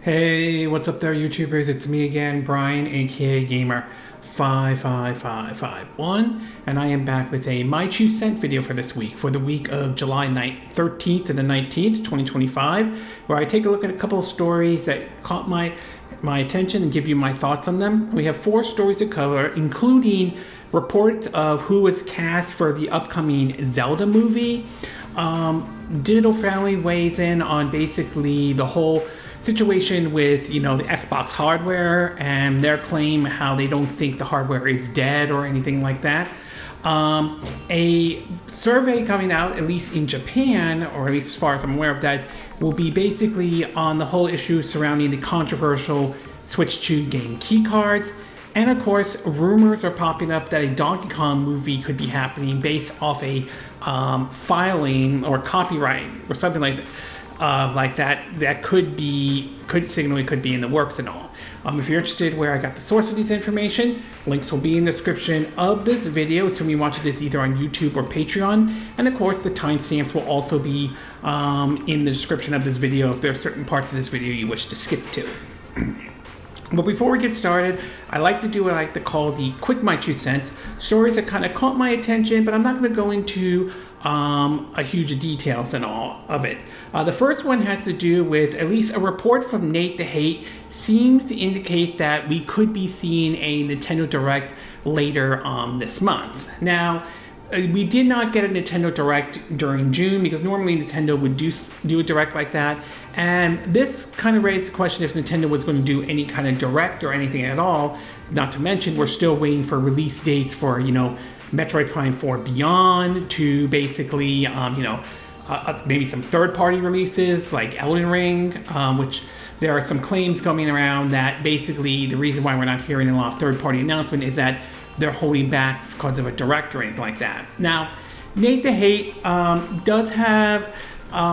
Hey, what's up there, YouTubers? It's me again, Brian, aka Gamer55551, and I am back with a My 2 Cent video for this week, for the week of July 13th to the 19th, 2025, where I take a look at a couple of stories that caught my attention and give you my thoughts on them. We have 4 stories to cover, including reports of who was cast for the upcoming Zelda movie. Digital Family weighs in on basically the whole situation with, the Xbox hardware and their claim how they don't think the hardware is dead or anything like that. A survey coming out, at least in Japan, or at least as far as I'm aware of that, will be basically on the whole issue surrounding the controversial Switch 2 game keycards. And of course, rumors are popping up that a Donkey Kong movie could be happening based off a filing or copyright or something like that. That could signal it could be in the works and all. If you're interested where I got the source of this information, links will be in the description of this video, assuming you watch this either on YouTube or Patreon. And of course, the timestamps will also be in the description of this video if there are certain parts of this video you wish to skip to. But before we get started, I like to do what I like to call the quick My 2 Cents, stories that kind of caught my attention, but I'm not going to go into a huge details and all of it. The first one has to do with at least a report from Nate the Hate seems to indicate that we could be seeing a Nintendo Direct later this month. Now, we did not get a Nintendo Direct during June because normally Nintendo would do a Direct like that. And this kind of raised the question if Nintendo was going to do any kind of Direct or anything at all. Not to mention, we're still waiting for release dates for, Metroid Prime 4 Beyond to basically, maybe some third-party releases like Elden Ring, which there are some claims coming around that basically the reason why we're not hearing a lot of third-party announcement is that they're holding back because of a Direct or anything like that. Now, Nate the Hate does have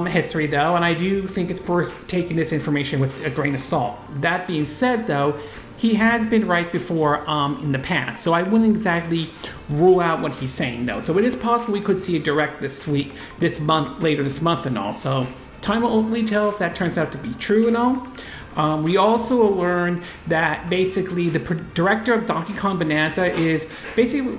history, though, and I do think it's worth taking this information with a grain of salt. That being said, though, he has been right before in the past, so I wouldn't exactly rule out what he's saying, though. So it is possible we could see a Direct later this month and all. So time will ultimately tell if that turns out to be true and all. We also learned that basically the director of Donkey Kong Bonanza is basically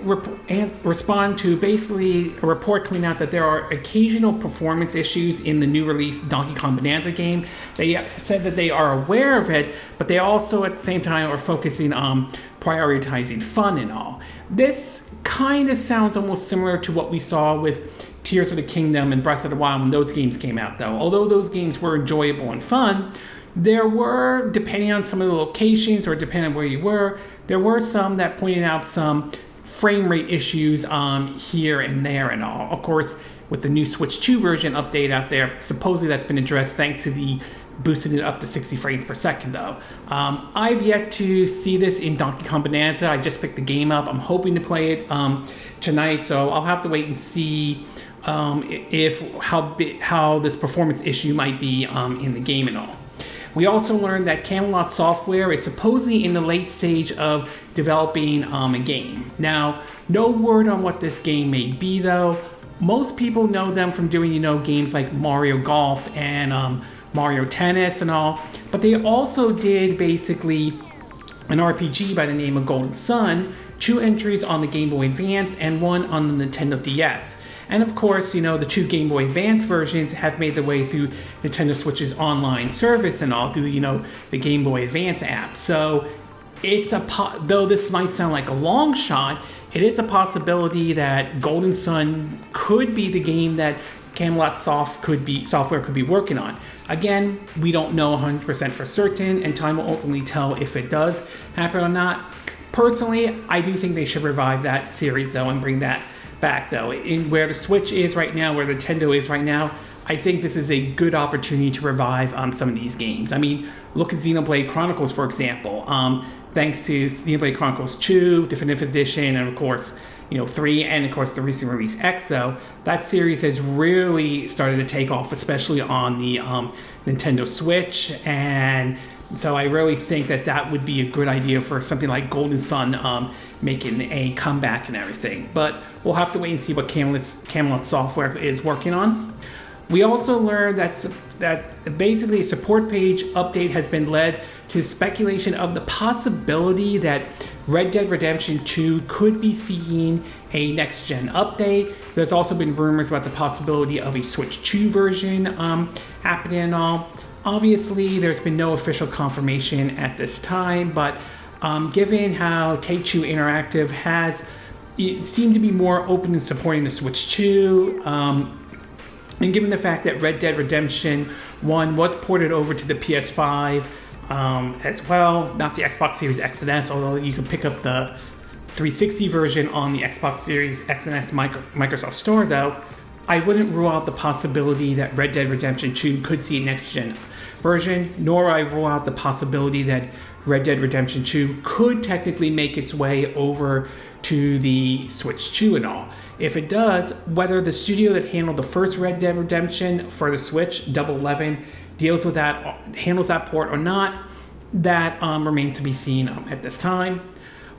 respond to basically a report coming out that there are occasional performance issues in the new release Donkey Kong Bonanza game. They said that they are aware of it, but they also at the same time are focusing on prioritizing fun and all. This kind of sounds almost similar to what we saw with Tears of the Kingdom and Breath of the Wild when those games came out, though. Although those games were enjoyable and fun, there were, depending on some of the locations or depending on where you were, there were some that pointed out some frame rate issues here and there and all. Of course, with the new Switch 2 version update out there, supposedly that's been addressed thanks to the boosting it up to 60 frames per second, though. I've yet to see this in Donkey Kong Bonanza. I just picked the game up. I'm hoping to play it tonight, so I'll have to wait and see how this performance issue might be in the game and all. We also learned that Camelot Software is supposedly in the late stage of developing a game. Now, no word on what this game may be, though. Most people know them from doing, games like Mario Golf and Mario Tennis and all. But they also did basically an RPG by the name of Golden Sun, 2 entries on the Game Boy Advance and 1 on the Nintendo DS. And of course, the 2 Game Boy Advance versions have made their way through Nintendo Switch's online service and all through, the Game Boy Advance app. So it's though this might sound like a long shot, it is a possibility that Golden Sun could be the game that Camelot Software could be working on. Again, we don't know 100% for certain, and time will ultimately tell if it does happen or not. Personally, I do think they should revive that series, though, and bring that back, though. In where the Switch is right now, where Nintendo is right now, I think this is a good opportunity to revive some of these games. I mean, look at Xenoblade Chronicles, for example. Thanks to Xenoblade Chronicles 2, Definitive Edition, and of course, 3, and of course the recent release X, though, that series has really started to take off, especially on the Nintendo Switch. And so I really think that would be a good idea for something like Golden Sun making a comeback and everything. But we'll have to wait and see what Camelot Software is working on. We also learned that basically a support page update has been led to speculation of the possibility that Red Dead Redemption 2 could be seeing a next-gen update. There's also been rumors about the possibility of a Switch 2 version happening and all. Obviously, there's been no official confirmation at this time, but given how Take-Two Interactive has seemed to be more open in supporting the Switch 2, and given the fact that Red Dead Redemption 1 was ported over to the PS5 as well, not the Xbox Series X and S, although you can pick up the 360 version on the Xbox Series X and S Microsoft Store, though, I wouldn't rule out the possibility that Red Dead Redemption 2 could see a next-gen version, nor I rule out the possibility that Red Dead Redemption 2 could technically make its way over to the Switch 2 and all. If it does, whether the studio that handled the first Red Dead Redemption for the Switch, Double 11, deals with that, handles that port or not, that remains to be seen at this time.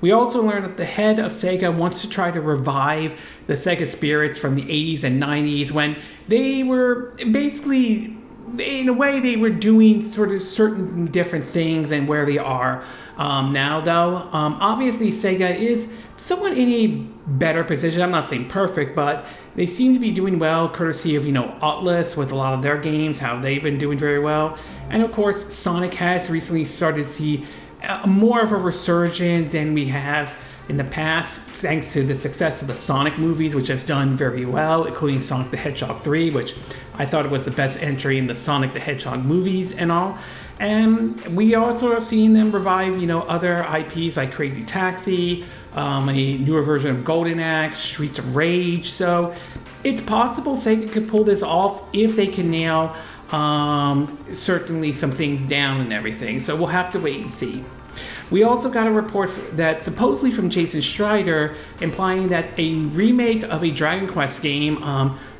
We also learned that the head of Sega wants to try to revive the Sega spirits from the 80s and 90s when they were basically, in a way, they were doing sort of certain different things than where they are now, though. Obviously, Sega is somewhat in a better position. I'm not saying perfect, but they seem to be doing well, courtesy of, Aulx with a lot of their games, how they've been doing very well. And of course, Sonic has recently started to see more of a resurgence than we have in the past, thanks to the success of the Sonic movies, which have done very well, including Sonic the Hedgehog 3, which I thought it was the best entry in the Sonic the Hedgehog movies and all. And we also are seeing them revive, other IPs like Crazy Taxi, a newer version of Golden Axe, Streets of Rage. So it's possible Sega could pull this off if they can nail certainly some things down and everything. So we'll have to wait and see. We also got a report that supposedly from Jason Schreier implying that a remake of a Dragon Quest game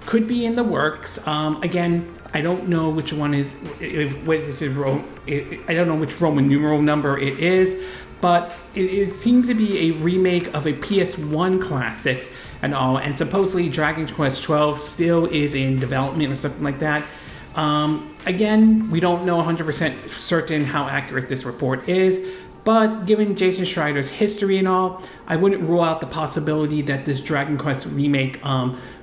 could be in the works. Again, I don't know which one is, I don't know which Roman numeral number it is, but it seems to be a remake of a PS1 classic and all, and supposedly Dragon Quest 12 still is in development or something like that. Again, we don't know 100% certain how accurate this report is, but given Jason Schreier's history and all, I wouldn't rule out the possibility that this Dragon Quest remake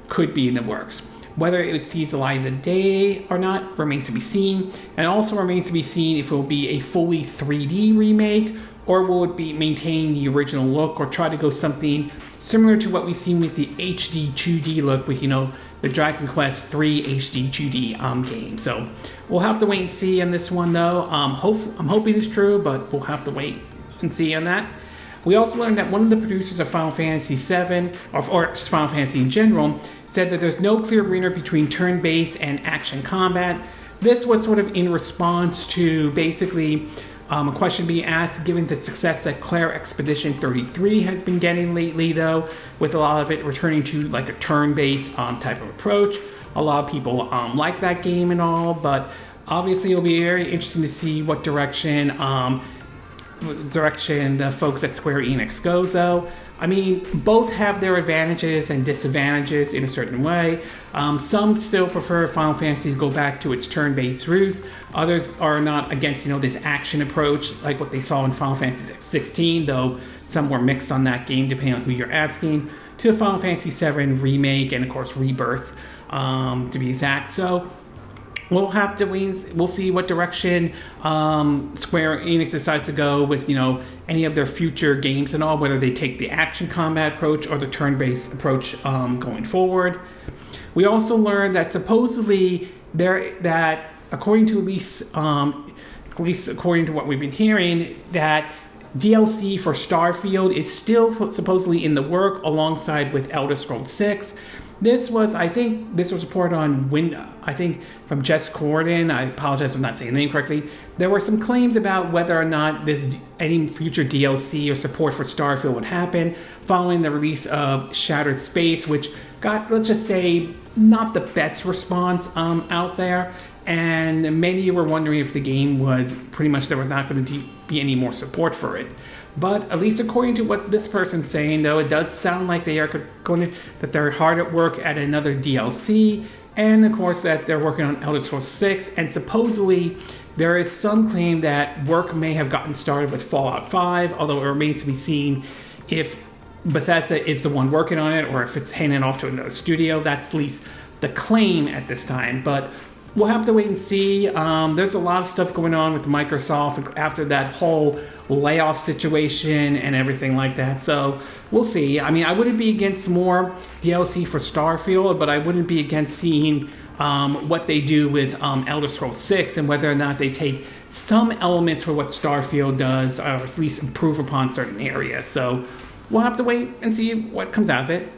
could be in the works. Whether it sees the light of day or not remains to be seen, and also remains to be seen if it will be a fully 3D remake, or will it be maintain the original look, or try to go something similar to what we've seen with the HD 2D look with, the Dragon Quest 3 HD 2D game. So we'll have to wait and see on this one, though. I'm hoping it's true, but we'll have to wait and see on that. We also learned that one of the producers of Final Fantasy VII, or just Final Fantasy in general, said that there's no clear winner between turn-based and action combat. This was sort of in response to basically a question being asked, given the success that Claire Expedition 33 has been getting lately, though, with a lot of it returning to like a turn-based type of approach. A lot of people like that game and all, but obviously it'll be very interesting to see what direction the folks at Square Enix goes, though. I mean, both have their advantages and disadvantages in a certain way. Some still prefer Final Fantasy to go back to its turn-based roots. Others are not against, this action approach, like what they saw in Final Fantasy 16, though some were mixed on that game, depending on who you're asking, to the Final Fantasy VII Remake and, of course, Rebirth, to be exact. So we'll have to wait. We'll see what direction Square Enix decides to go with, any of their future games and all, whether they take the action combat approach or the turn-based approach going forward. We also learned that supposedly that according to at least according to what we've been hearing, that DLC for Starfield is still supposedly in the work alongside with Elder Scrolls 6. This was reported on from Jess Corden. I apologize for not saying the name correctly. There were some claims about whether or not any future DLC or support for Starfield would happen following the release of Shattered Space, which got, let's just say, not the best response out there. And many were wondering if the game was pretty much there was not going to be any more support for it. But at least according to what this person's saying, though, it does sound like they are that they're hard at work at another DLC. and of course that they're working on Elder Scrolls 6, and supposedly there is some claim that work may have gotten started with Fallout 5, although it remains to be seen if Bethesda is the one working on it or if it's handing off to another studio. That's at least the claim at this time, but we'll have to wait and see. There's a lot of stuff going on with Microsoft after that whole layoff situation and everything like that. So we'll see. I mean, I wouldn't be against more DLC for Starfield, but I wouldn't be against seeing what they do with Elder Scrolls 6 and whether or not they take some elements for what Starfield does, or at least improve upon certain areas. So we'll have to wait and see what comes out of it.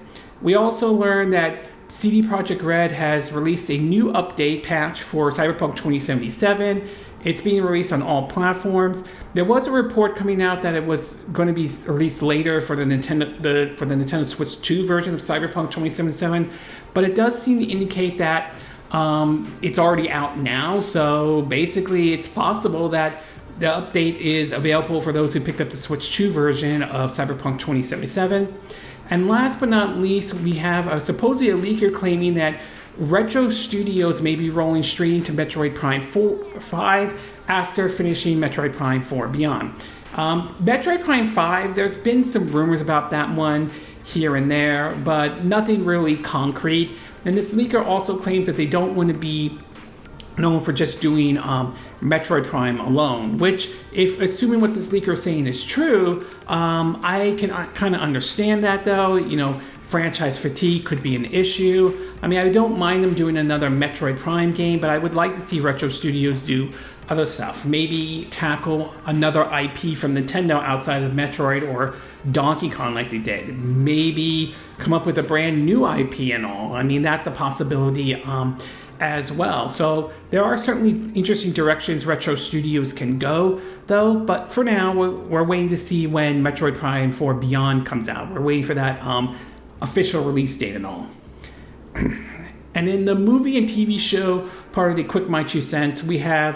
We also learned that CD Projekt Red has released a new update patch for Cyberpunk 2077. It's being released on all platforms. There was a report coming out that it was going to be released later for the Nintendo Switch 2 version of Cyberpunk 2077, but it does seem to indicate that it's already out now. So basically, it's possible that the update is available for those who picked up the Switch 2 version of Cyberpunk 2077. And last but not least, we have supposedly a leaker claiming that Retro Studios may be rolling straight into Metroid Prime 5 after finishing Metroid Prime 4 Beyond. Metroid Prime 5, there's been some rumors about that one here and there, but nothing really concrete. And this leaker also claims that they don't want to be known for just doing Metroid Prime alone, which, if assuming what this leaker is saying is true, I can kind of understand that, though. You know, franchise fatigue could be an issue. I mean, I don't mind them doing another Metroid Prime game, but I would like to see Retro Studios do other stuff. Maybe tackle another IP from Nintendo outside of Metroid or Donkey Kong like they did. Maybe come up with a brand new IP and all. I mean, that's a possibility as well. So there are certainly interesting directions Retro Studios can go, though, but for now we're waiting to see when Metroid Prime 4 Beyond comes out. We're waiting for that official release date and all. And in the movie and TV show part of the Quick My Two Cents, we have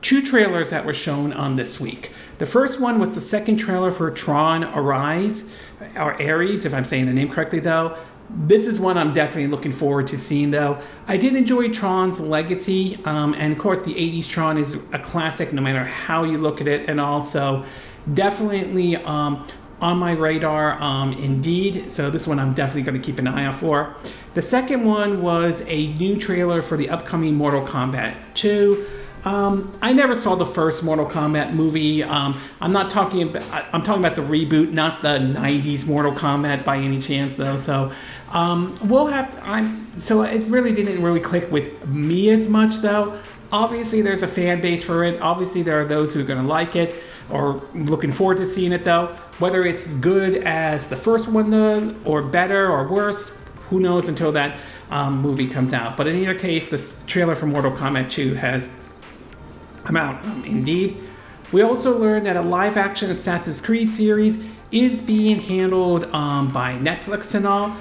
two trailers that were shown this week. The first one was the second trailer for Tron Arise, or Ares, if I'm saying the name correctly, though. This is one I'm definitely looking forward to seeing, though. I did enjoy Tron's Legacy, and of course the 80s Tron is a classic no matter how you look at it, and also definitely on my radar indeed. So this one I'm definitely going to keep an eye out for. The second one was a new trailer for the upcoming Mortal Kombat 2. I never saw the first Mortal Kombat movie. I'm talking about the reboot, not the 90s Mortal Kombat by any chance, though. So so it really didn't really click with me as much, though. Obviously, there's a fan base for it. Obviously, there are those who are going to like it or looking forward to seeing it, though. Whether it's good as the first one does, or better or worse, who knows until that movie comes out. But in either case, the trailer for Mortal Kombat 2 has come out indeed. We also learned that a live-action Assassin's Creed series is being handled by Netflix and all.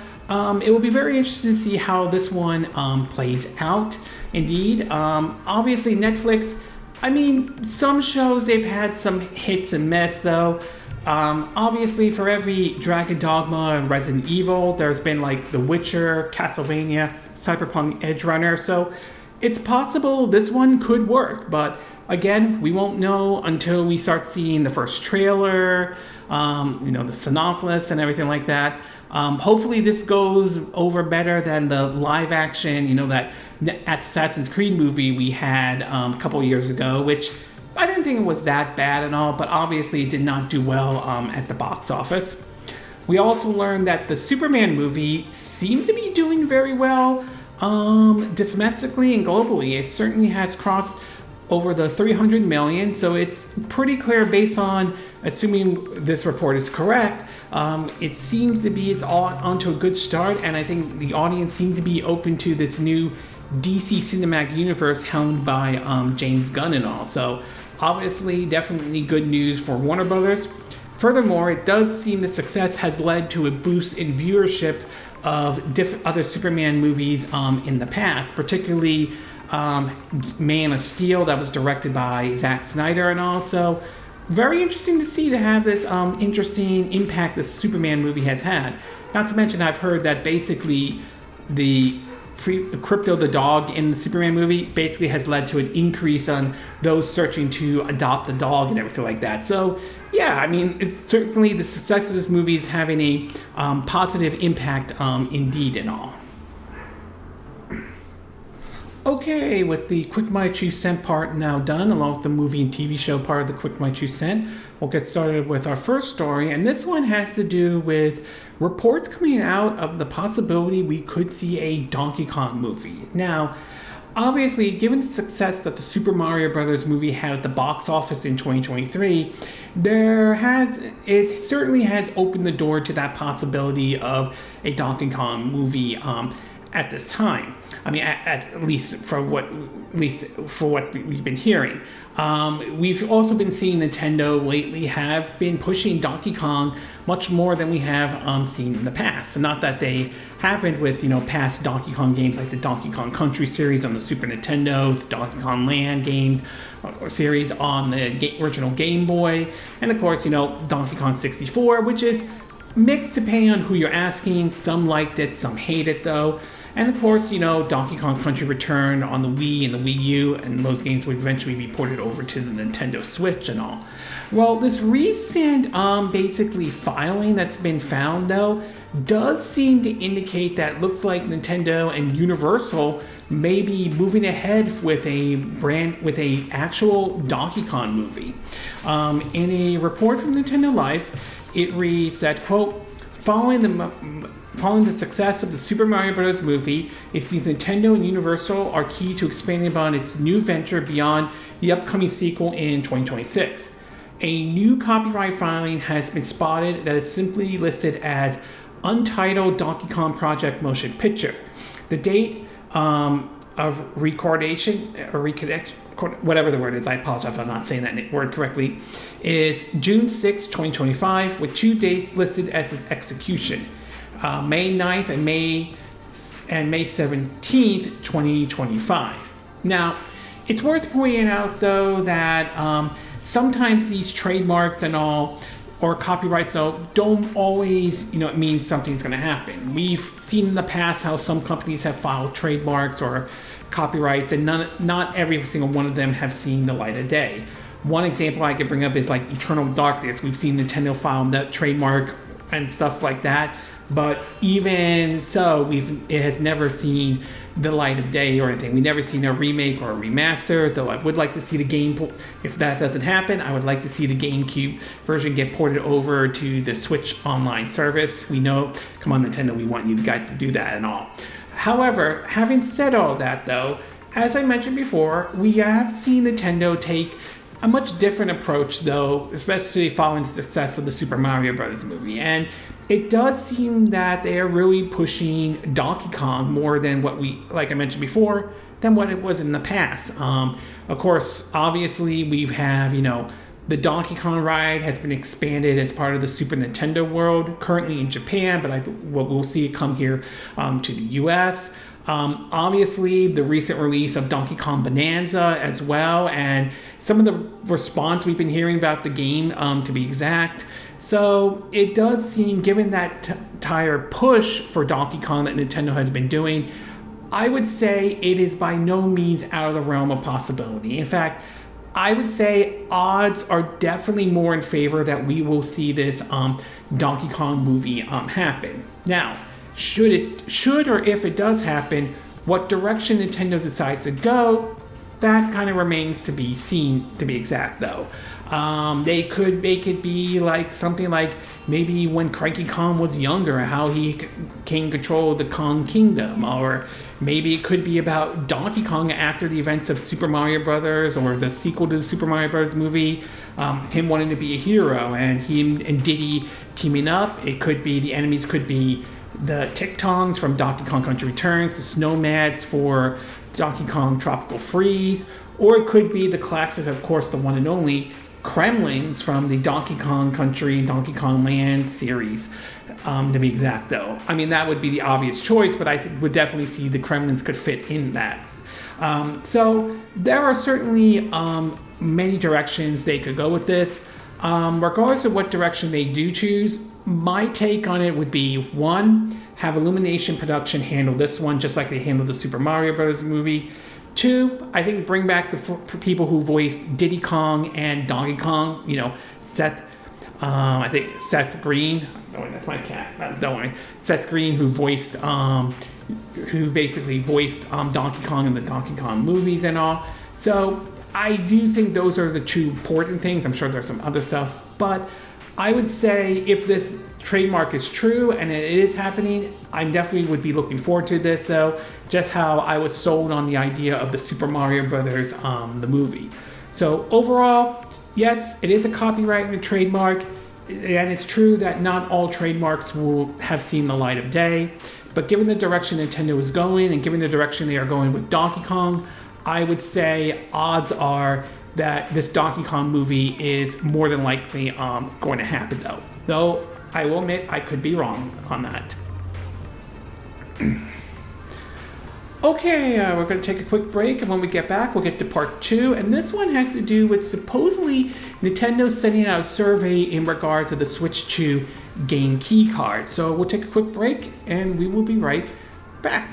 It will be very interesting to see how this one plays out. Indeed, obviously Netflix, I mean, some shows they've had some hits and miss, though. Obviously, for every Dragon Dogma and Resident Evil, there's been like The Witcher, Castlevania, Cyberpunk Edge Runner. So it's possible this one could work, but again, we won't know until we start seeing the first trailer, the synopsis and everything like that. Hopefully this goes over better than the live action, that Assassin's Creed movie we had a couple years ago, which I didn't think it was that bad and all, but obviously it did not do well at the box office. We also learned that the Superman movie seems to be doing very well domestically and globally. It certainly has crossed over the 300 million, so it's pretty clear based on, assuming this report is correct, it seems to be it's all onto a good start, and I think the audience seems to be open to this new DC cinematic universe helmed by James Gunn and all. So obviously, definitely good news for Warner Brothers. Furthermore, it does seem the success has led to a boost in viewership of other Superman movies in the past, particularly Man of Steel that was directed by Zack Snyder, and also very interesting to see to have this interesting impact the Superman movie has had. Not to mention, I've heard that basically the Crypto the dog in the Superman movie basically has led to an increase on those searching to adopt the dog and everything like that. So yeah, I mean, it's certainly the success of this movie is having a positive impact indeed and all. Okay, with the Quick My 2 Cent part now done, along with the movie and TV show part of the Quick My 2 Cent, we'll get started with our first story, and this one has to do with reports coming out of the possibility we could see a Donkey Kong movie. Now, obviously, given the success that the Super Mario Bros. Movie had at the box office in 2023, it certainly has opened the door to that possibility of a Donkey Kong movie at this time. I mean, at least for what we've been hearing. We've also been seeing Nintendo lately have been pushing Donkey Kong much more than we have seen in the past. And not that they haven't with past Donkey Kong games like the Donkey Kong Country series on the Super Nintendo, the Donkey Kong Land games or series on the original Game Boy, and of course Donkey Kong 64, which is mixed depending on who you're asking. Some liked it, some hate it though. And of course, Donkey Kong Country returned on the Wii and the Wii U, and those games would eventually be ported over to the Nintendo Switch and all. Well, this recent basically filing that's been found though does seem to indicate that looks like Nintendo and Universal may be moving ahead with a actual Donkey Kong movie. In a report from Nintendo Life, it reads that, quote, following the success of the Super Mario Bros. Movie, it seems Nintendo and Universal are key to expanding upon its new venture beyond the upcoming sequel in 2026. A new copyright filing has been spotted that is simply listed as Untitled Donkey Kong Project Motion Picture. The date of recordation, whatever the word is, I apologize if I'm not saying that word correctly, is June 6, 2025, with two dates listed as its execution. May 9th and May 17th, 2025. Now, it's worth pointing out, though, that sometimes these trademarks and all, or copyrights, though, don't always, mean something's going to happen. We've seen in the past how some companies have filed trademarks or copyrights, and not every single one of them have seen the light of day. One example I could bring up is like Eternal Darkness. We've seen Nintendo file that trademark and stuff like that. But even so, it has never seen the light of day or anything. We've never seen a remake or a remaster, though I would like to see the game. If that doesn't happen, I would like to see the GameCube version get ported over to the Switch online service. We know, come on Nintendo, we want you guys to do that and all. However, having said all that though, as I mentioned before, we have seen Nintendo take a much different approach though, especially following the success of the Super Mario Bros. Movie. And it does seem that they are really pushing Donkey Kong more than what like I mentioned before, than what it was in the past. Of course, obviously we have, the Donkey Kong ride has been expanded as part of the Super Nintendo world, currently in Japan, but we'll see it come here to the US. Obviously, the recent release of Donkey Kong Bonanza as well, and some of the response we've been hearing about the game, to be exact. So it does seem, given that entire push for Donkey Kong that Nintendo has been doing, I would say it is by no means out of the realm of possibility. In fact, I would say odds are definitely more in favor that we will see this Donkey Kong movie happen. Now, should or if it does happen, what direction Nintendo decides to go, that kind of remains to be seen, to be exact though. They could make it be like something like maybe when Cranky Kong was younger, how he gained control of the Kong Kingdom, or maybe it could be about Donkey Kong after the events of Super Mario Brothers or the sequel to the Super Mario Brothers movie, him wanting to be a hero and him and Diddy teaming up. It could be the enemies could be the Tick-Tongs from Donkey Kong Country Returns, the Snowmads for Donkey Kong Tropical Freeze, or it could be the classic, of course, the one and only Kremlings from the Donkey Kong Country and Donkey Kong Land series, to be exact though. I mean, that would be the obvious choice, but I would definitely see the Kremlings could fit in that. So there are certainly many directions they could go with this. Regardless of what direction they do choose, my take on it would be, one, have Illumination Production handle this one just like they handled the Super Mario Bros. Movie. Two, I think bring back the people who voiced Diddy Kong and Donkey Kong. You know, I think Seth Green. Oh, wait, that's my cat. Don't worry. Seth Green, who basically voiced Donkey Kong in the Donkey Kong movies and all. So I do think those are the two important things. I'm sure there's some other stuff, but I would say if this trademark is true and it is happening, I definitely would be looking forward to this, though, just how I was sold on the idea of the Super Mario Brothers, the movie. So overall, yes, it is a copyright and a trademark, and it's true that not all trademarks will have seen the light of day, but given the direction Nintendo is going and given the direction they are going with Donkey Kong, I would say odds are that this Donkey Kong movie is more than likely going to happen, though I will admit I could be wrong on that. Okay, we're going to take a quick break, and when we get back, we'll get to part 2, and this one has to do with supposedly Nintendo sending out a survey in regards to the Switch 2 game key card. So we'll take a quick break, and we will be right back.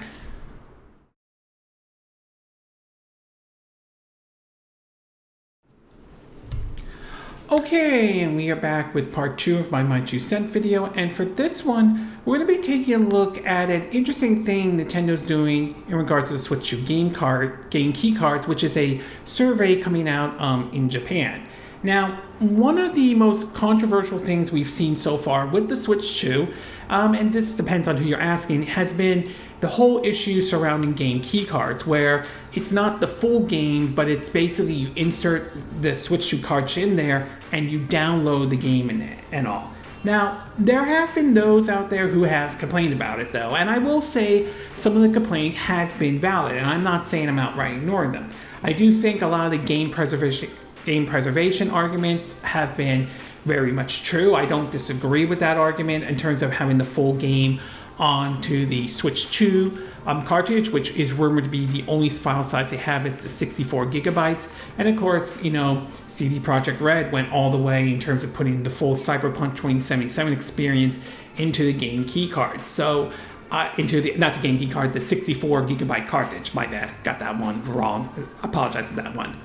Okay, and we are back with part 2 of my 2 cent video, and for this one, we're going to be taking a look at an interesting thing Nintendo's doing in regards to the Switch 2 game key cards, which is a survey coming out in Japan. Now, one of the most controversial things we've seen so far with the Switch 2, and this depends on who you're asking, has been the whole issue surrounding game key cards, where it's not the full game, but it's basically you insert the Switch 2 cartridge in there and you download the game and all. Now, there have been those out there who have complained about it, though, and I will say some of the complaint has been valid, and I'm not saying I'm outright ignoring them. I do think a lot of the game preservation arguments have been very much true. I don't disagree with that argument in terms of having the full game onto the Switch 2 cartridge, which is rumored to be the only file size they have. It's the 64 gigabytes. And of course, you know, CD Projekt Red went all the way in terms of putting the full Cyberpunk 2077 experience into the game key card. So, not the game key card, the 64 gigabyte cartridge. My bad, got that one wrong. Apologize for that one.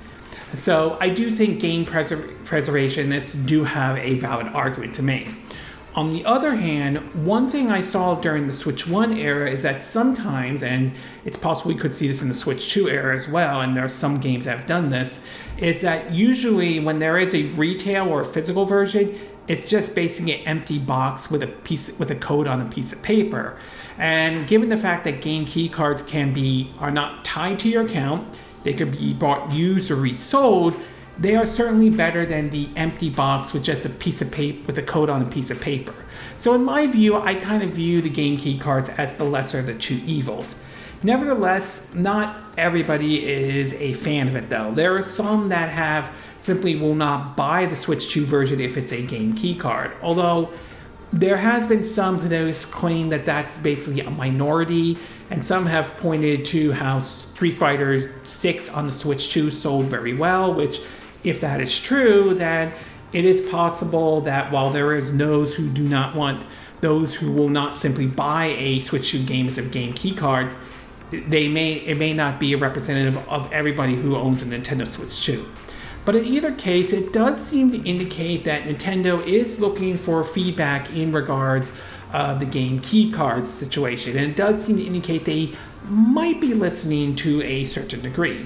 So I do think game preservationists do have a valid argument to make. On the other hand, one thing I saw during the Switch 1 era is that sometimes, and it's possible we could see this in the Switch 2 era as well, and there are some games that have done this, is that usually when there is a retail or a physical version, it's just basically an empty box with a code on a piece of paper. And given the fact that game key cards are not tied to your account, they could be bought used or resold, they are certainly better than the empty box with just a piece of paper with a code on a piece of paper. So in my view, I kind of view the game key cards as the lesser of the two evils. Nevertheless, not everybody is a fan of it, though. There are some that simply will not buy the Switch 2 version if it's a game key card. Although there has been some who claim that that's basically a minority, and some have pointed to how Street Fighter 6 on the Switch 2 sold very well, which, if that is true, then it is possible that while there is those who will not simply buy a Switch 2 game as a game key card, it may not be a representative of everybody who owns a Nintendo Switch 2. But in either case, it does seem to indicate that Nintendo is looking for feedback in regards of the game key cards situation, and it does seem to indicate they might be listening to a certain degree.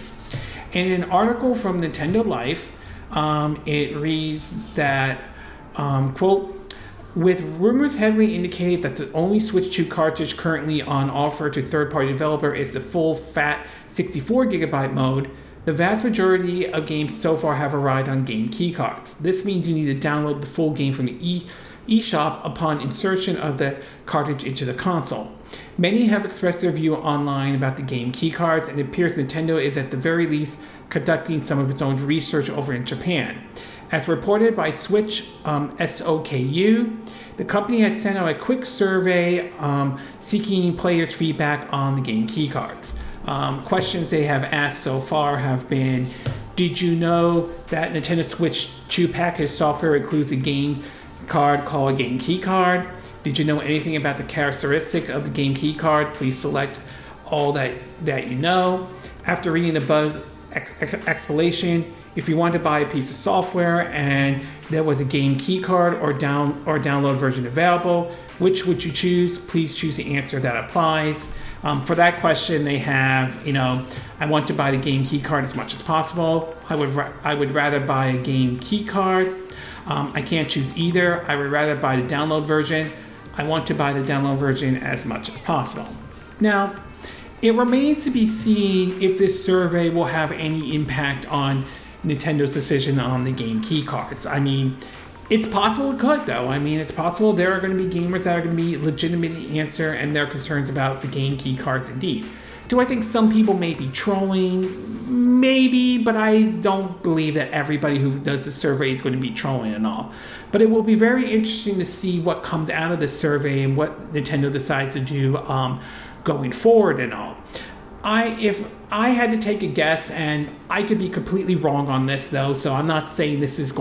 In an article from Nintendo Life, it reads that, quote, with rumors heavily indicating that the only Switch 2 cartridge currently on offer to third-party developer is the full fat 64 gigabyte mode, the vast majority of games so far have arrived on game key cards. This means you need to download the full game from the eShop upon insertion of the cartridge into the console. Many have expressed their view online about the game key cards, and it appears Nintendo is at the very least conducting some of its own research over in Japan. As reported by Switch SOKU, the company has sent out a quick survey seeking players' feedback on the game key cards. Questions they have asked so far have been, did you know that Nintendo Switch 2 package software includes a game card called a game key card. Did you know anything about the characteristic of the game key card? Please select all that you know. After reading the buzz explanation, if you want to buy a piece of software and there was a game key card or download version available, which would you choose? Please choose the answer that applies. For that question, they have, I want to buy the game key card as much as possible. I would rather buy a game key card. I can't choose either. I would rather buy the download version. I want to buy the download version as much as possible. Now, it remains to be seen if this survey will have any impact on Nintendo's decision on the game key cards. I mean, it's possible it could, though. I mean, it's possible there are going to be gamers that are going to be legitimately answer and their concerns about the game key cards indeed. Do I think some people may be trolling? Maybe, but I don't believe that everybody who does the survey is going to be trolling and all. But it will be very interesting to see what comes out of the survey and what Nintendo decides to do going forward and all. If I had to take a guess, and I could be completely wrong on this though, so I'm not saying this is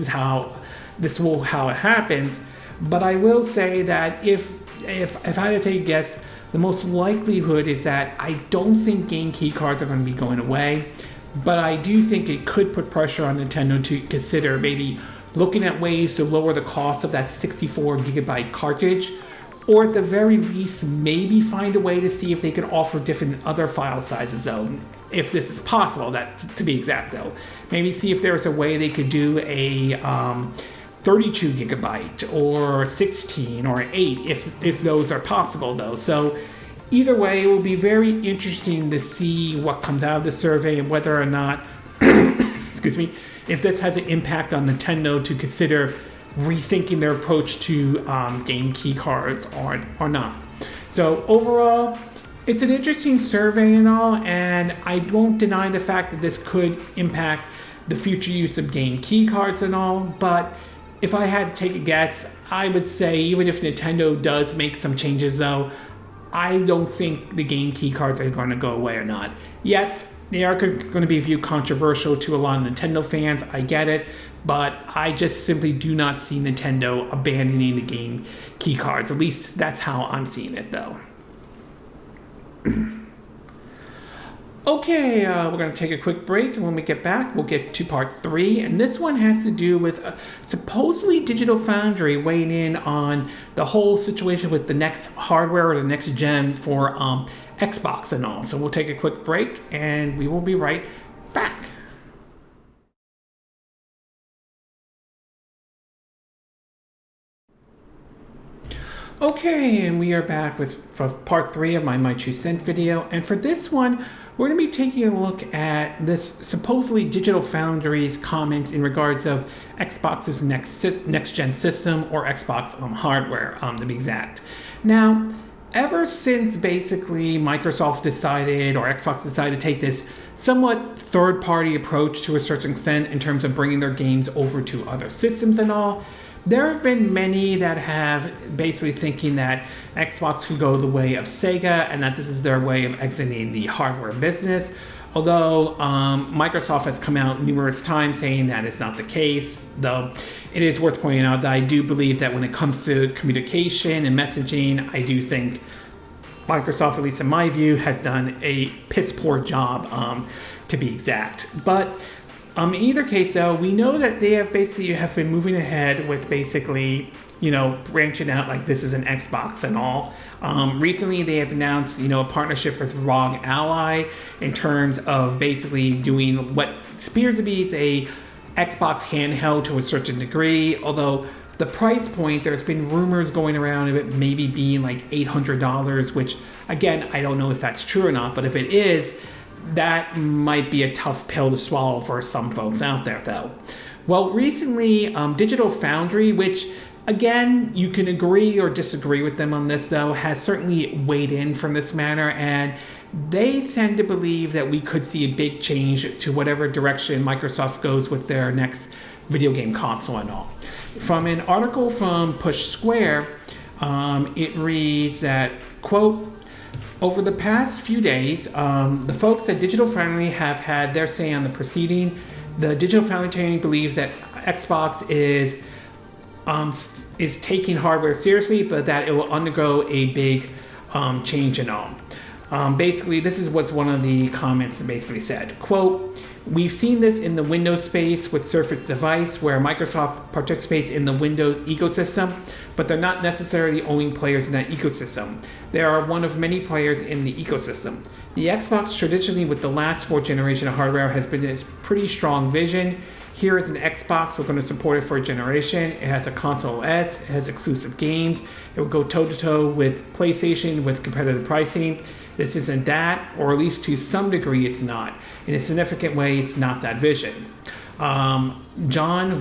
how it happens, but I will say that if I had to take a guess, the most likelihood is that I don't think game key cards are going to be going away, but I do think it could put pressure on Nintendo to consider maybe looking at ways to lower the cost of that 64 gigabyte cartridge, or at the very least maybe find a way to see if they can offer different other file sizes though, if this is possible, that to be exact though. Maybe see if there's a way they could do a 32 gigabyte or 16 or 8 if those are possible though. So either way, it will be very interesting to see what comes out of the survey and whether or not excuse me, if this has an impact on Nintendo to consider rethinking their approach to game key cards or not. So overall, it's an interesting survey and all, and I won't deny the fact that this could impact the future use of game key cards and all, but if I had to take a guess, I would say even if Nintendo does make some changes though, I don't think the game key cards are going to go away or not. Yes, they are going to be viewed controversial to a lot of Nintendo fans, I get it, but I just simply do not see Nintendo abandoning the game key cards. At least that's how I'm seeing it though. Okay, we're going to take a quick break, and when we get back, we'll get to part 3. And this one has to do with supposedly Digital Foundry weighing in on the whole situation with the next hardware or the next gen for Xbox and all. So we'll take a quick break, and we will be right back. Okay, and we are back with part 3 of my 2 cent video. And for this one, we're going to be taking a look at this supposedly Digital Foundry's comments in regards of Xbox's next gen system, or Xbox hardware, to be exact. Now, ever since basically Microsoft decided, or Xbox decided to take this somewhat third-party approach to a certain extent in terms of bringing their games over to other systems and all, there have been many that have basically thinking that Xbox could go the way of Sega and that this is their way of exiting the hardware business. Although Microsoft has come out numerous times saying that it's not the case, though it is worth pointing out that I do believe that when it comes to communication and messaging, I do think Microsoft, at least in my view, has done a piss poor job, to be exact. But in either case, though, we know that they have been moving ahead with basically, branching out like this is an Xbox and all. Recently, they have announced, a partnership with ROG Ally in terms of basically doing what appears to be a Xbox handheld to a certain degree. Although the price point, there's been rumors going around of it maybe being like $800, which again, I don't know if that's true or not. But if it is, that might be a tough pill to swallow for some folks out there, though. Well, recently, Digital Foundry, which, again, you can agree or disagree with them on this, though, has certainly weighed in from this matter, and they tend to believe that we could see a big change to whatever direction Microsoft goes with their next video game console and all. From an article from Push Square, it reads that, quote, over the past few days, the folks at Digital Foundry have had their say on the proceeding. The Digital Foundry team believes that Xbox is is taking hardware seriously, but that it will undergo a big change and all. Basically, this is what's one of the comments that basically said, quote, "We've seen this in the Windows space with Surface device where Microsoft participates in the Windows ecosystem, but they're not necessarily owning players in that ecosystem. They are one of many players in the ecosystem. The Xbox traditionally with the last 4th generation of hardware has been a pretty strong vision. Here is an Xbox, we're going to support it for a generation. It has a console OS, it has exclusive games. It will go toe-to-toe with PlayStation with competitive pricing. This isn't that, or at least to some degree it's not. In a significant way, it's not that vision." John,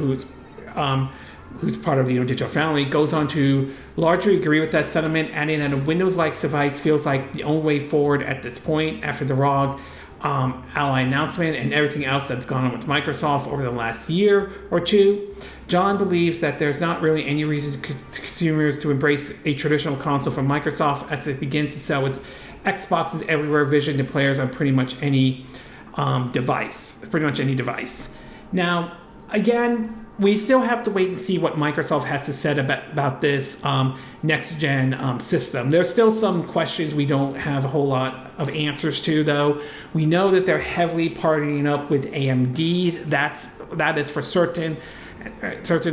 who's part of the Digital Foundry, goes on to largely agree with that sentiment, adding that a Windows-like device feels like the only way forward at this point after the ROG Ally announcement and everything else that's gone on with Microsoft over the last year or two. John believes that there's not really any reason for consumers to embrace a traditional console from Microsoft as it begins to sell its Xbox's everywhere vision to players on pretty much any device. Now, again, we still have to wait and see what Microsoft has to say about this next-gen system. There's still some questions we don't have a whole lot of answers to, though. We know that they're heavily partnering up with AMD. That is for certain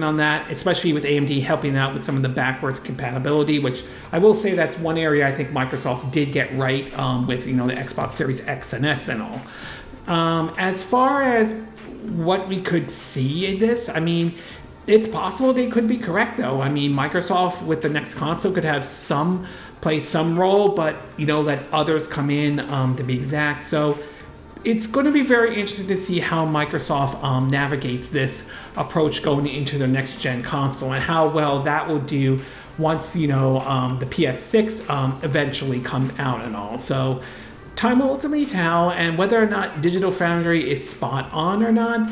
on that, especially with AMD helping out with some of the backwards compatibility, which I will say that's one area I think Microsoft did get right with the Xbox Series X and S and all. As far as what we could see in this, I mean, it's possible they could be correct though. I mean, Microsoft with the next console could have play some role, but let others come in to be exact. So it's going to be very interesting to see how Microsoft navigates this approach going into their next gen console and how well that will do once the PS6 eventually comes out and all. So time will ultimately tell, and whether or not Digital Foundry is spot on or not,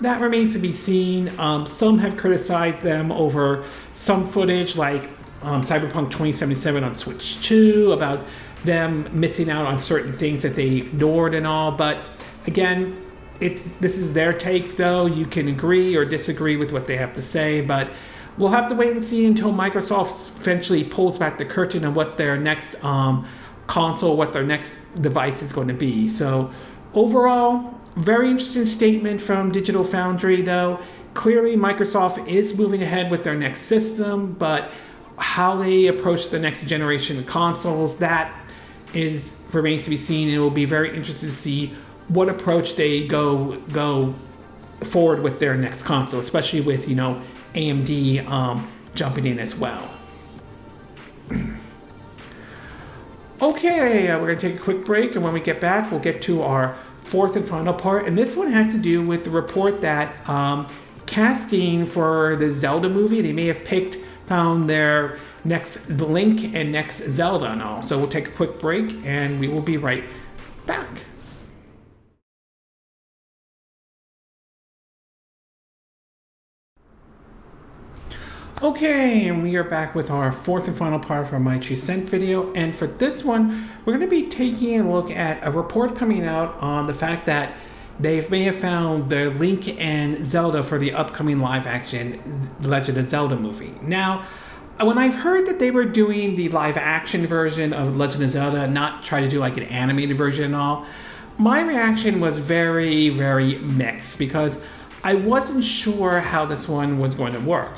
that remains to be seen. Some have criticized them over some footage like Cyberpunk 2077 on Switch 2 about them missing out on certain things that they ignored and all, but again, this is their take though. You can agree or disagree with what they have to say, but we'll have to wait and see until Microsoft eventually pulls back the curtain on what their next console, what their next device is going to be. So overall, very interesting statement from Digital Foundry though. Clearly Microsoft is moving ahead with their next system, but how they approach the next generation of consoles, that remains to be seen, and it will be very interesting to see what approach they go forward with their next console, especially with AMD jumping in as well. Okay, we're going to take a quick break, and when we get back, we'll get to our fourth and final part, and this one has to do with the report that casting for the Zelda movie, they may have found their next Link and next Zelda and all. So we'll take a quick break and we will be right back. Okay, and we are back with our fourth and final part of our My Two Cent video. And for this one, we're going to be taking a look at a report coming out on the fact that they may have found the Link and Zelda for the upcoming live-action Legend of Zelda movie. Now, when I've heard that they were doing the live-action version of Legend of Zelda, not try to do like an animated version and all, my reaction was very, very mixed because I wasn't sure how this one was going to work.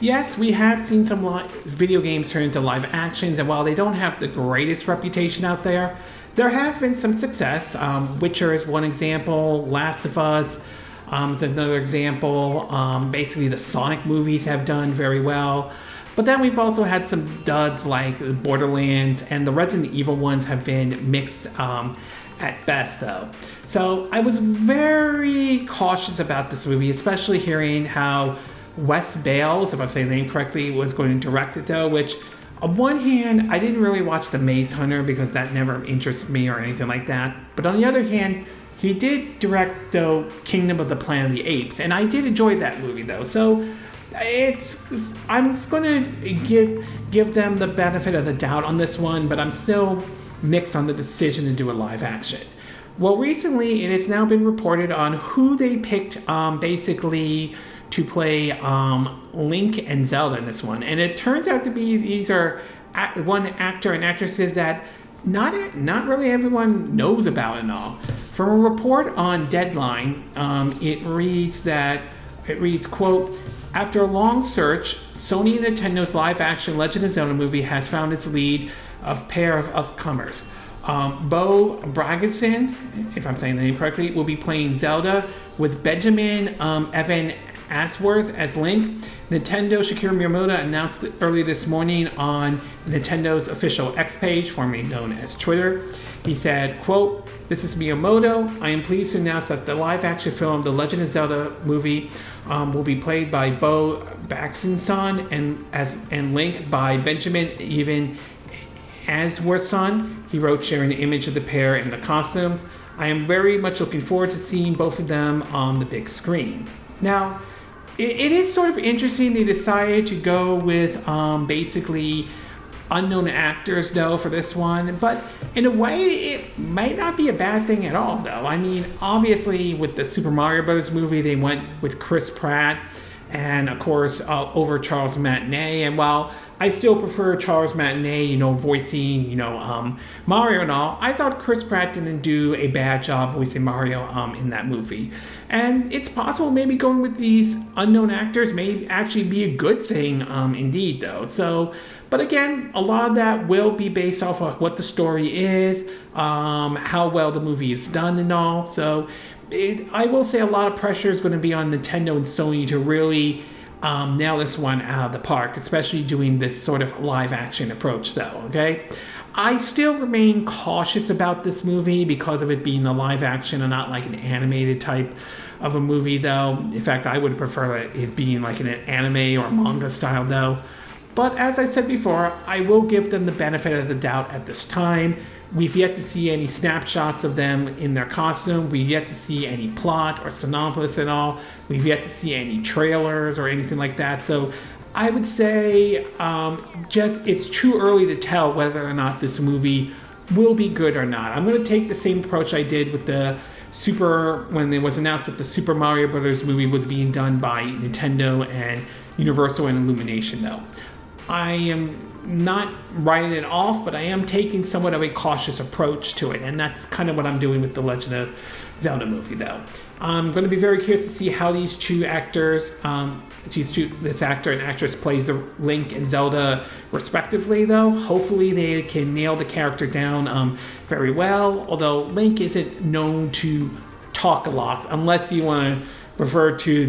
Yes, we have seen some video games turn into live actions, and while they don't have the greatest reputation out there, there have been some success. Witcher is one example, Last of Us is another example. Basically, the Sonic movies have done very well. But then we've also had some duds like Borderlands, and the Resident Evil ones have been mixed at best, though. So I was very cautious about this movie, especially hearing how Wes Bales, if I'm saying the name correctly, was going to direct it, though, which on one hand, I didn't really watch The Maze Hunter because that never interested me or anything like that. But on the other hand, he did direct, though, Kingdom of the Planet of the Apes, and I did enjoy that movie, though. So I'm just going to give them the benefit of the doubt on this one, but I'm still mixed on the decision to do a live action. Well, recently, it has now been reported on who they picked basically to play Link and Zelda in this one. And it turns out to be these are one actor and actresses that not really everyone knows about and all. From a report on Deadline, it reads, quote, after a long search, Sony and Nintendo's live-action Legend of Zelda movie has found its lead of pair of upcomers. Bo Bragason, if I'm saying the name correctly, will be playing Zelda with Benjamin Evan Asworth as Link. Nintendo Shigeru Miyamoto announced earlier this morning on Nintendo's official X page, formerly known as Twitter. He said, quote, this is Miyamoto. I am pleased to announce that the live-action film, The Legend of Zelda movie, will be played by Bo Bragason and Link by Benjamin Evan Asworth. He wrote, sharing the image of the pair in the costumes. I am very much looking forward to seeing both of them on the big screen. Now, it is sort of interesting they decided to go with basically unknown actors, though, for this one. But in a way, it might not be a bad thing at all, though. I mean, obviously, with the Super Mario Brothers movie, they went with Chris Pratt and, of course, over Charles Martinet. And while I still prefer Charles Martinet, voicing, Mario and all, I thought Chris Pratt didn't do a bad job voicing Mario in that movie. And it's possible maybe going with these unknown actors may actually be a good thing indeed, though. So, but again, a lot of that will be based off of what the story is, how well the movie is done and all. So I will say a lot of pressure is going to be on Nintendo and Sony to really nail this one out of the park, especially doing this sort of live action approach, though, okay? I still remain cautious about this movie because of it being a live action and not like an animated type of a movie, though. In fact, I would prefer it being like an anime or manga style, though. But as I said before, I will give them the benefit of the doubt at this time. We've yet to see any snapshots of them in their costume. We've yet to see any plot or synopsis at all. We've yet to see any trailers or anything like that. So I would say it's too early to tell whether or not this movie will be good or not. I'm going to take the same approach I did with when it was announced that the Super Mario Brothers movie was being done by Nintendo and Universal and Illumination, though. I am not writing it off, but I am taking somewhat of a cautious approach to it, and that's kind of what I'm doing with the Legend of Zelda movie, though. I'm going to be very curious to see how these two actors, this actor and actress plays the Link and Zelda respectively, though. Hopefully they can nail the character down very well, although Link isn't known to talk a lot, unless you want to refer to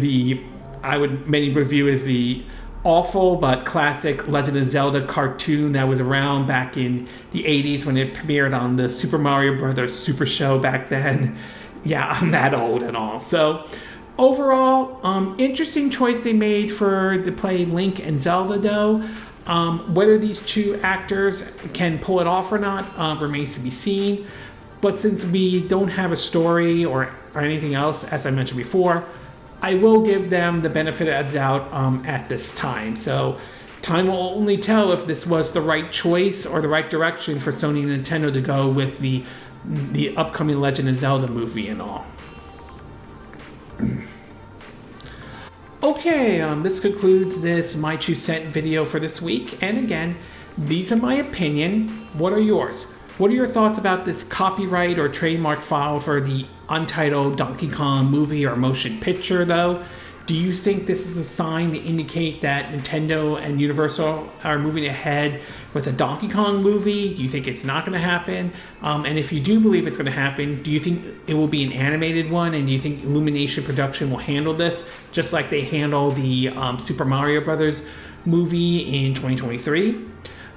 many review as the awful but classic Legend of Zelda cartoon that was around back in the 80s when it premiered on the Super Mario Brothers Super Show back then. Yeah, I'm that old and all. So overall, interesting choice they made to play Link and Zelda, though. Whether these two actors can pull it off or not remains to be seen. But since we don't have a story or anything else, as I mentioned before, I will give them the benefit of the doubt at this time. So time will only tell if this was the right choice or the right direction for Sony and Nintendo to go with the upcoming Legend of Zelda movie and all. Okay, this concludes this My 2 Cent video for this week. And again, these are my opinion. What are yours? What are your thoughts about this copyright or trademark file for the untitled Donkey Kong movie or motion picture, though? Do you think this is a sign to indicate that Nintendo and Universal are moving ahead with a Donkey Kong movie? Do you think it's not going to happen? And if you do believe it's going to happen, do you think it will be an animated one? And do you think Illumination Production will handle this just like they handled the Super Mario Brothers movie in 2023?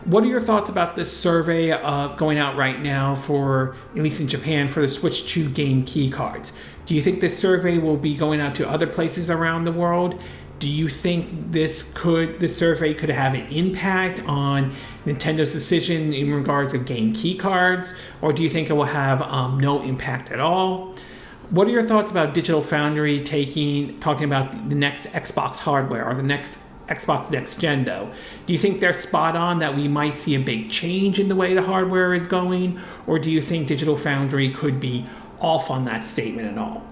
What are your thoughts about this survey going out right now for, at least in Japan, for the Switch 2 game key cards? Do you think this survey will be going out to other places around the world? Do you think this survey could have an impact on Nintendo's decision in regards of game key cards? Or do you think it will have no impact at all? What are your thoughts about Digital Foundry talking about the next Xbox hardware or the next Xbox Next Gen, though? Do you think they're spot on that we might see a big change in the way the hardware is going? Or do you think Digital Foundry could be off on that statement at all?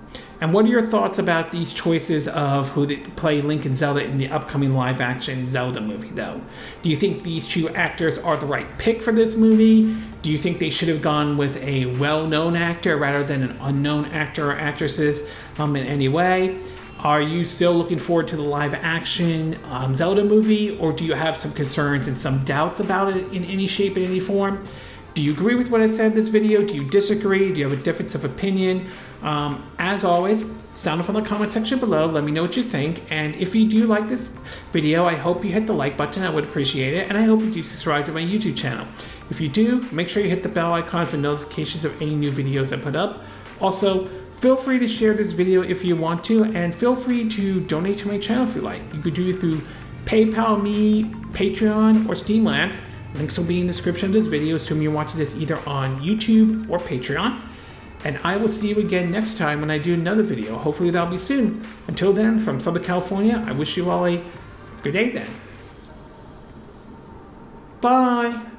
And what are your thoughts about these choices of who they play Link and Zelda in the upcoming live-action Zelda movie, though? Do you think these two actors are the right pick for this movie? Do you think they should have gone with a well-known actor rather than an unknown actor or actresses in any way? Are you still looking forward to the live-action Zelda movie, or do you have some concerns and some doubts about it in any shape, in any form? Do you agree with what I said in this video? Do you disagree? Do you have a difference of opinion? As always, sound off in the comment section below. Let me know what you think. And if you do like this video, I hope you hit the like button. I would appreciate it. And I hope you do subscribe to my YouTube channel. If you do, make sure you hit the bell icon for notifications of any new videos I put up. Also, feel free to share this video if you want to, and feel free to donate to my channel if you like. You could do it through PayPal Me, Patreon, or Steamlabs. Links will be in the description of this video, assuming you're watching this either on YouTube or Patreon. And I will see you again next time when I do another video. Hopefully that'll be soon. Until then, from Southern California, I wish you all a good day then. Bye!